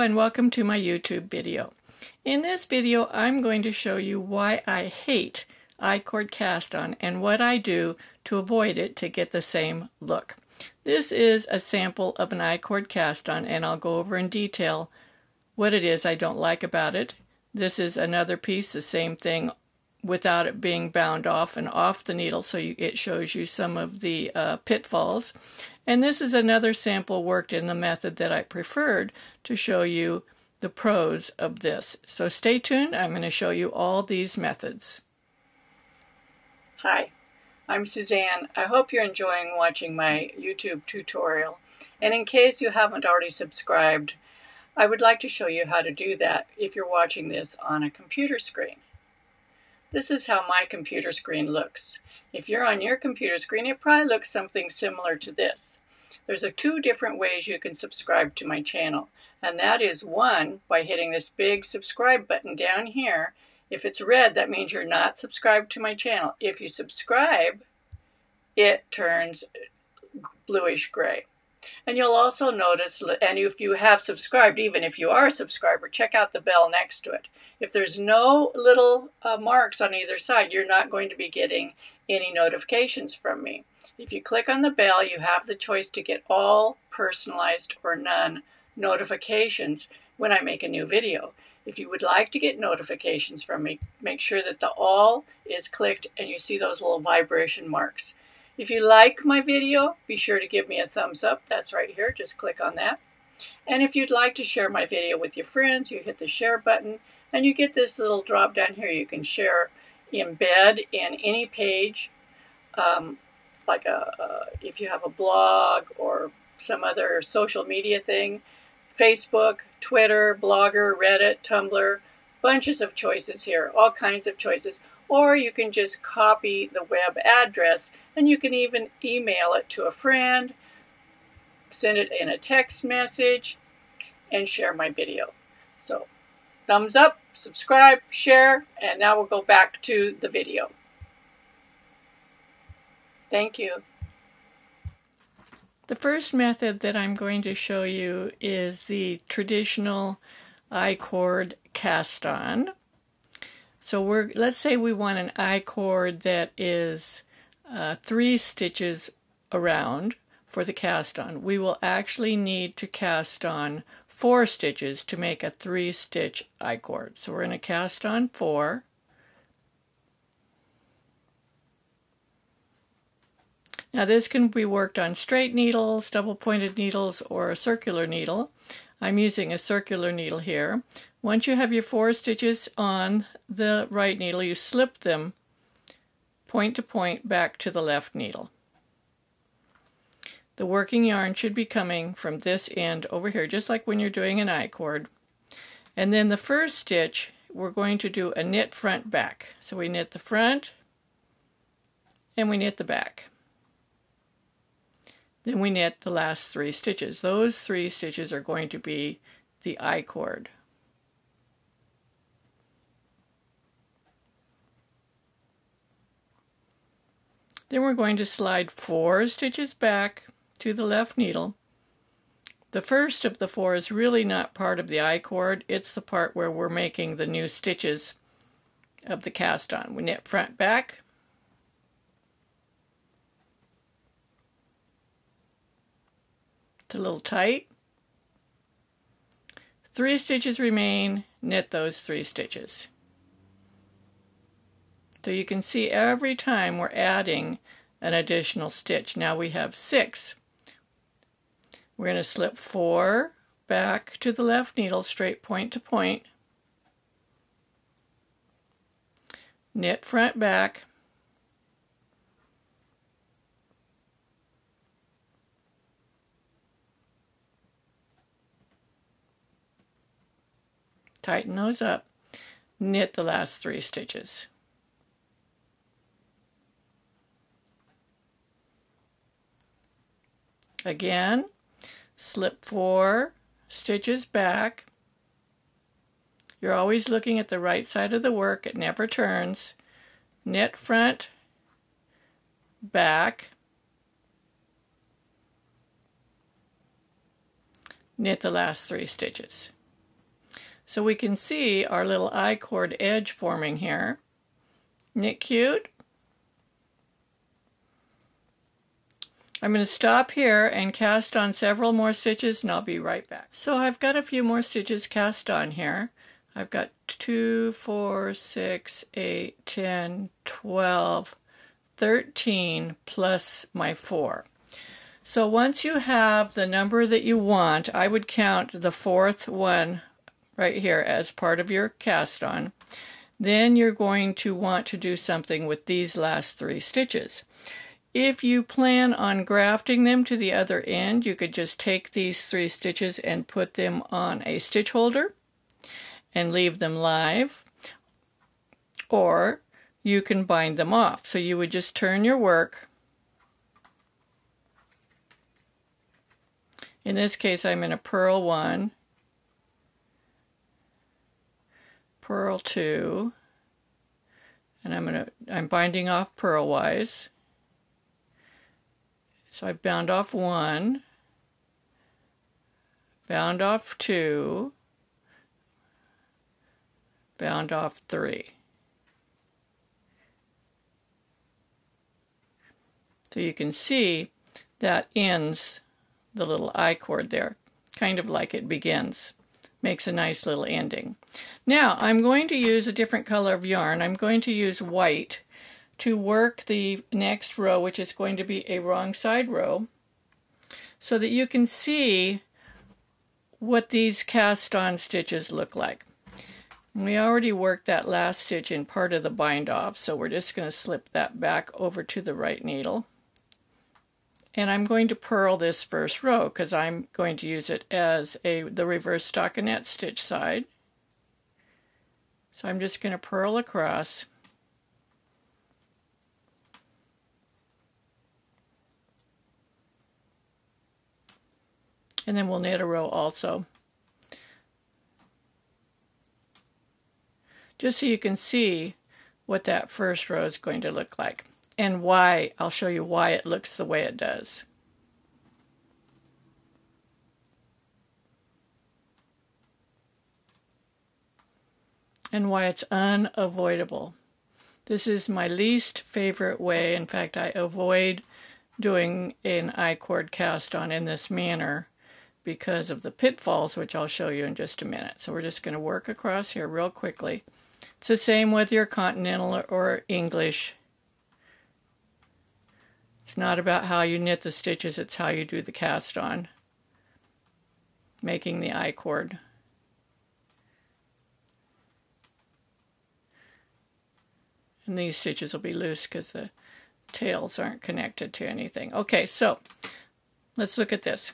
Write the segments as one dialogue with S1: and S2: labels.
S1: and welcome to my YouTube video. In this video I'm going to show you why I hate I-cord cast-on and what I do to avoid it to get the same look. This is a sample of an I-cord cast-on and I'll go over in detail what it is I don't like about it. This is another piece, the same thing without it being bound off and off the needle, so it shows you some of the pitfalls. And this is another sample worked in the method that I preferred to show you the pros of this. So stay tuned, I'm going to show you all these methods. Hi, I'm Suzanne. I hope you're enjoying watching my YouTube tutorial. And in case you haven't already subscribed, I would like to show you how to do that if you're watching this on a computer screen. This is how my computer screen looks. If you're on your computer screen, it probably looks something similar to this. There's two different ways you can subscribe to my channel, and that is one, by hitting this big subscribe button down here. If it's red, that means you're not subscribed to my channel. If you subscribe, it turns bluish gray. And you'll also notice, and if you have subscribed, even if you are a subscriber, check out the bell next to it. If there's no little marks on either side, you're not going to be getting any notifications from me. If you click on the bell, you have the choice to get all, personalized, or none notifications when I make a new video. If you would like to get notifications from me, make sure that the all is clicked and you see those little vibration marks. If you like my video, be sure to give me a thumbs up. That's right here. Just click on that. And if you'd like to share my video with your friends, you hit the share button and you get this little drop down here. You can share, embed in any page, if you have a blog or some other social media thing, Facebook, Twitter, Blogger, Reddit, Tumblr, bunches of choices here, all kinds of choices. Or you can just copy the web address and you can even email it to a friend, send it in a text message, and share my video. So thumbs up, subscribe, share, and now we'll go back to the video. Thank you. The first method that I'm going to show you is the traditional I-cord cast-on. So let's say we want an I-cord that is 3 stitches around for the cast-on. We will actually need to cast on 4 stitches to make a 3-stitch I-cord. So we're going to cast on 4. Now this can be worked on straight needles, double-pointed needles, or a circular needle. I'm using a circular needle here. Once you have your 4 stitches on the right needle, you slip them point to point back to the left needle. The working yarn should be coming from this end over here, just like when you're doing an I-cord. And then the first stitch, we're going to do a knit front back. So we knit the front and we knit the back. Then we knit the last 3 stitches. Those 3 stitches are going to be the I-cord. Then we're going to slide 4 stitches back to the left needle. The first of the 4 is really not part of the I-cord. It's the part where we're making the new stitches of the cast-on. We knit front back. It's a little tight. 3 stitches remain. Knit those 3 stitches. So you can see every time we're adding an additional stitch. Now we have 6. We're going to slip 4 back to the left needle, straight point to point. Knit front back. Tighten those up. Knit the last 3 stitches. Again, slip 4 stitches back. You're always looking at the right side of the work, it never turns. Knit front, back, knit the last 3 stitches. So we can see our little I-cord edge forming here. Isn't it cute? I'm going to stop here and cast on several more stitches and I'll be right back. So I've got a few more stitches cast on here. I've got 2, 4, 6, 8, 10, 12, 13 plus my 4. So once you have the number that you want, I would count the fourth one right here as part of your cast on. Then you're going to want to do something with these last 3 stitches. If you plan on grafting them to the other end, you could just take these 3 stitches and put them on a stitch holder and leave them live, or you can bind them off. So you would just turn your work. In this case, I'm in a purl 1, purl 2, and I'm binding off purlwise. So I've bound off 1, bound off 2, bound off 3. So you can see that ends the little I-cord there, kind of like it begins. Makes a nice little ending. Now I'm going to use a different color of yarn. I'm going to use white to work the next row, which is going to be a wrong side row, so that you can see what these cast on stitches look like. We already worked that last stitch in part of the bind off, so we're just going to slip that back over to the right needle. And I'm going to purl this first row because I'm going to use it as the reverse stockinette stitch side. So I'm just going to purl across. And then we'll knit a row also. Just so you can see what that first row is going to look like. And why, I'll show you why it looks the way it does. And why it's unavoidable. This is my least favorite way. In fact, I avoid doing an I-cord cast on in this manner because of the pitfalls, which I'll show you in just a minute. So we're just going to work across here real quickly. It's the same with your continental or English. It's not about how you knit the stitches, it's how you do the cast on, making the I-cord. And these stitches will be loose because the tails aren't connected to anything. Okay, so let's look at this.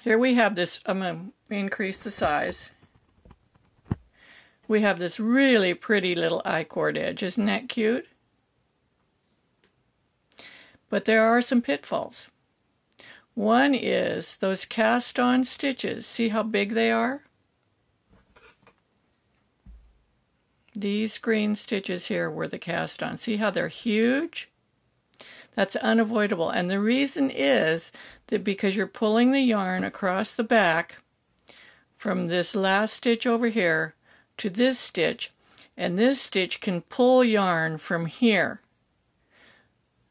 S1: Here we have this, I'm going to increase the size. We have this really pretty little I-cord edge. Isn't that cute? But there are some pitfalls. One is those cast-on stitches. See how big they are? These green stitches here were the cast-on. See how they're huge? That's unavoidable. And the reason is that because you're pulling the yarn across the back from this last stitch over here to this stitch, and this stitch can pull yarn from here.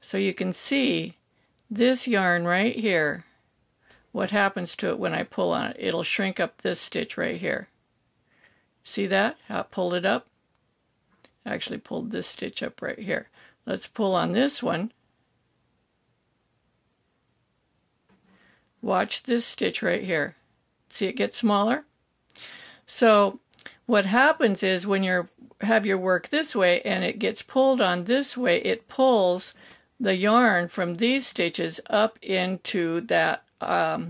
S1: So you can see this yarn right here, what happens to it when I pull on it. It'll shrink up this stitch right here. See that? How it pulled it up? I actually pulled this stitch up right here. Let's pull on this one. Watch this stitch right here. See it get smaller? So what happens is when you have your work this way and it gets pulled on this way, it pulls the yarn from these stitches up into that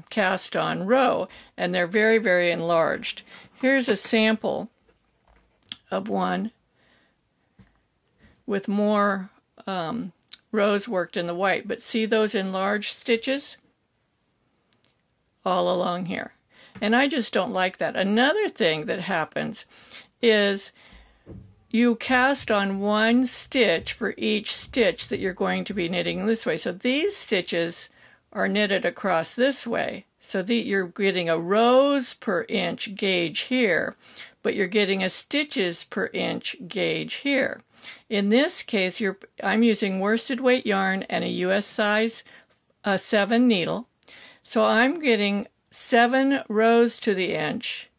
S1: cast on row, and they're very, very enlarged. Here's a sample of one with more rows worked in the white, but see those enlarged stitches all along here. And I just don't like that. Another thing that happens is you cast on one stitch for each stitch that you're going to be knitting this way. So these stitches are knitted across this way. So you're getting a rows per inch gauge here, but you're getting a stitches per inch gauge here. In this case, I'm using worsted weight yarn and a US size 7 needle. So I'm getting 7 rows to the inch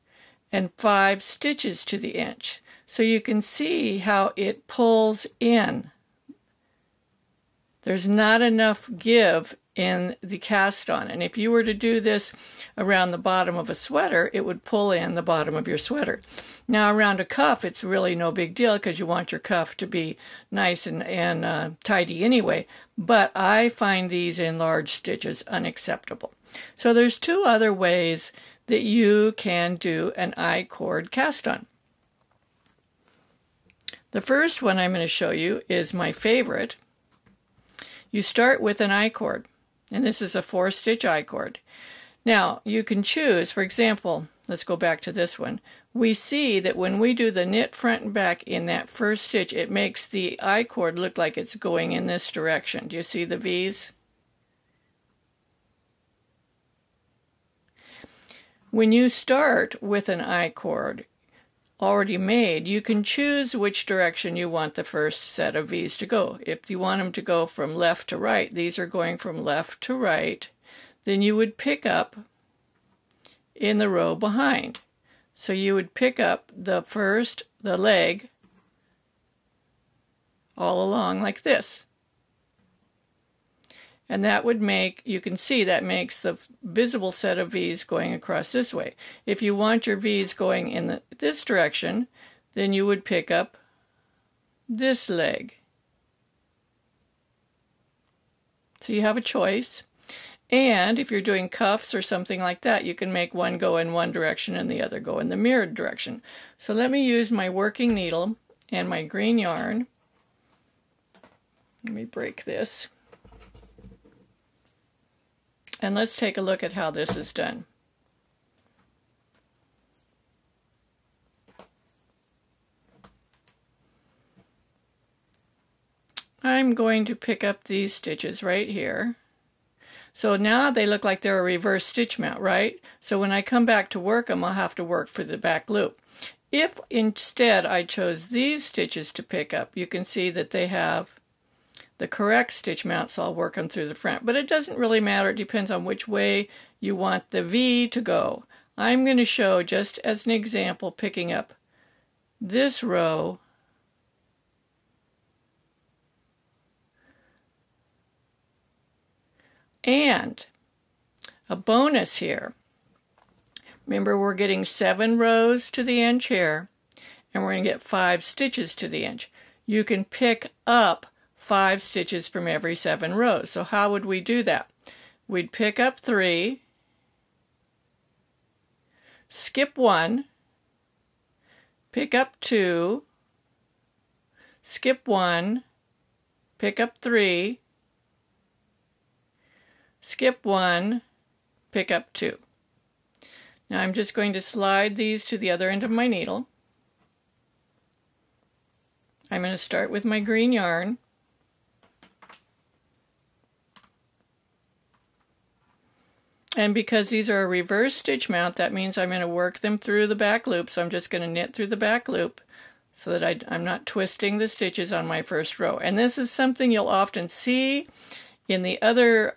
S1: and 5 stitches to the inch. So you can see how it pulls in. There's not enough give in the cast on. And if you were to do this around the bottom of a sweater, it would pull in the bottom of your sweater. Now around a cuff, it's really no big deal because you want your cuff to be nice and tidy anyway. But I find these in large stitches unacceptable. So there's 2 other ways that you can do an I-cord cast on. The first one I'm going to show you is my favorite. You start with an I-cord, and this is a 4-stitch I-cord. Now, you can choose, for example, let's go back to this one. We see that when we do the knit front and back in that first stitch, it makes the I-cord look like it's going in this direction. Do you see the V's? When you start with an I-cord already made, you can choose which direction you want the first set of V's to go. If you want them to go from left to right, these are going from left to right, then you would pick up in the row behind. So you would pick up the leg all along like this. And that would make, you can see that makes the visible set of V's going across this way. If you want your V's going in this direction, then you would pick up this leg. So you have a choice. And if you're doing cuffs or something like that, you can make one go in one direction and the other go in the mirrored direction. So let me use my working needle and my green yarn. Let me break this. And let's take a look at how this is done. I'm going to pick up these stitches right here. So now they look like they're a reverse stitch mount, right? So when I come back to work them, I'll have to work for the back loop. If instead I chose these stitches to pick up, you can see that they have the correct stitch mount, so I'll work them through the front. But it doesn't really matter. It depends on which way you want the V to go. I'm going to show, just as an example, picking up this row and a bonus here. Remember, we're getting 7 rows to the inch here, and we're going to get 5 stitches to the inch. You can pick up 5 stitches from every 7 rows. So how would we do that? We'd pick up 3, skip 1, pick up 2, skip 1, pick up 3, skip 1, pick up 2. Now I'm just going to slide these to the other end of my needle. I'm going to start with my green yarn. And because these are a reverse stitch mount, that means I'm going to work them through the back loop. So I'm just going to knit through the back loop so that I'm not twisting the stitches on my first row. And this is something you'll often see in the other,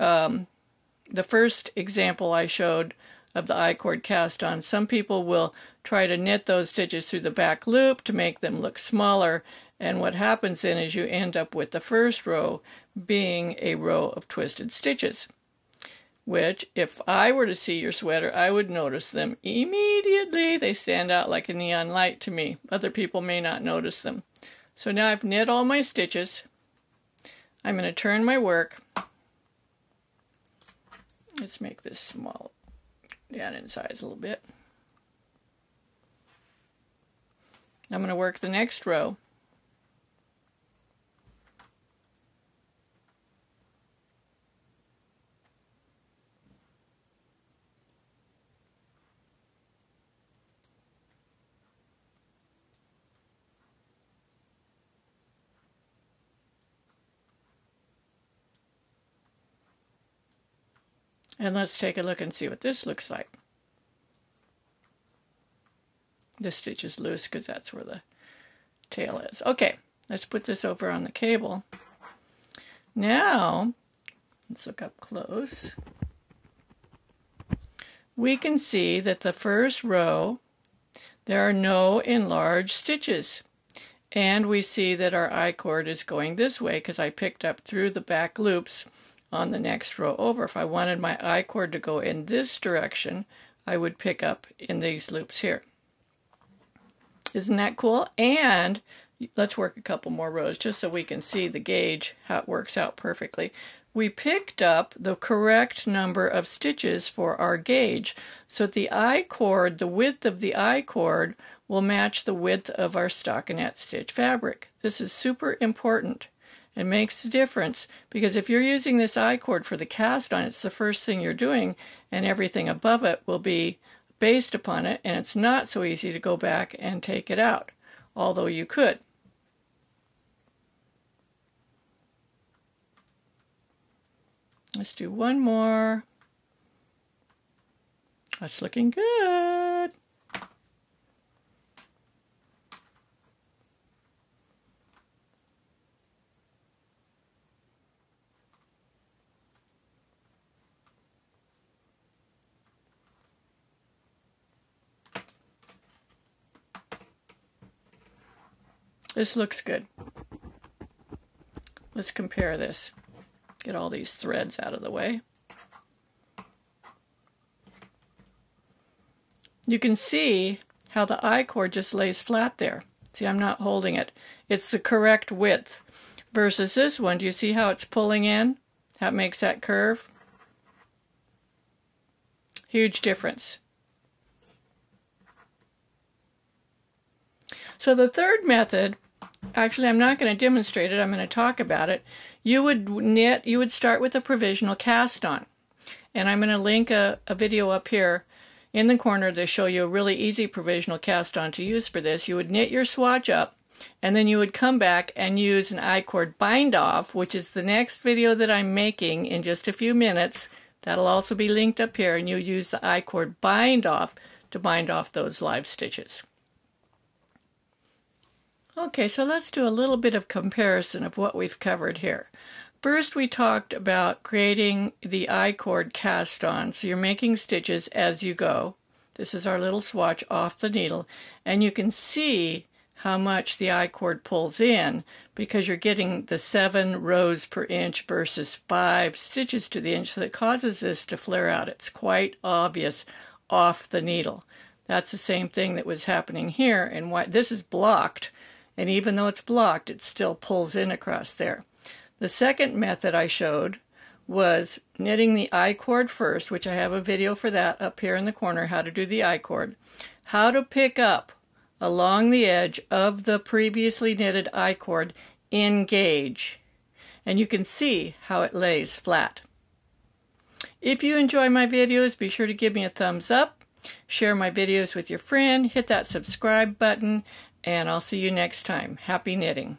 S1: the first example I showed of the I-cord cast on. Some people will try to knit those stitches through the back loop to make them look smaller. And what happens then is you end up with the first row being a row of twisted stitches, which, if I were to see your sweater, I would notice them immediately. They stand out like a neon light to me. Other people may not notice them. So now I've knit all my stitches. I'm going to turn my work. Let's make this small, down in size a little bit. I'm going to work the next row. And let's take a look and see what this looks like. This stitch is loose because that's where the tail is. Okay, let's put this over on the cable. Now, let's look up close. We can see that the first row, there are no enlarged stitches. And we see that our I-cord is going this way because I picked up through the back loops on the next row over. If I wanted my I-cord to go in this direction, I would pick up in these loops here. Isn't that cool? And let's work a couple more rows just so we can see the gauge, how it works out perfectly. We picked up the correct number of stitches for our gauge, so the I-cord, the width of the I-cord, will match the width of our stockinette stitch fabric. This is super important. It makes a difference because if you're using this I-cord for the cast on, it's the first thing you're doing, and everything above it will be based upon it, and it's not so easy to go back and take it out, although you could. Let's do one more. That's looking good. This looks good. Let's compare this. Get all these threads out of the way. You can see how the I-cord just lays flat there. See, I'm not holding it. It's the correct width. Versus this one, do you see how it's pulling in? How it makes that curve? Huge difference. So the third method, actually I'm not going to demonstrate it, I'm going to talk about it. You would start with a provisional cast on. And I'm going to link a video up here in the corner to show you a really easy provisional cast on to use for this. You would knit your swatch up, and then you would come back and use an I-cord bind off, which is the next video that I'm making in just a few minutes. That'll also be linked up here, and you use the I-cord bind off to bind off those live stitches. Okay, so let's do a little bit of comparison of what we've covered here. First, we talked about creating the I-cord cast on. So you're making stitches as you go. This is our little swatch off the needle, and you can see how much the I-cord pulls in because you're getting the 7 rows per inch versus 5 stitches to the inch, so that causes this to flare out. It's quite obvious off the needle. That's the same thing that was happening here, and why this is blocked. And even though it's blocked, it still pulls in across there. The second method I showed was knitting the I-cord first, which I have a video for that up here in the corner, how to do the I-cord. How to pick up along the edge of the previously knitted I-cord in gauge. And you can see how it lays flat. If you enjoy my videos, be sure to give me a thumbs up, share my videos with your friend, hit that subscribe button, and I'll see you next time. Happy knitting.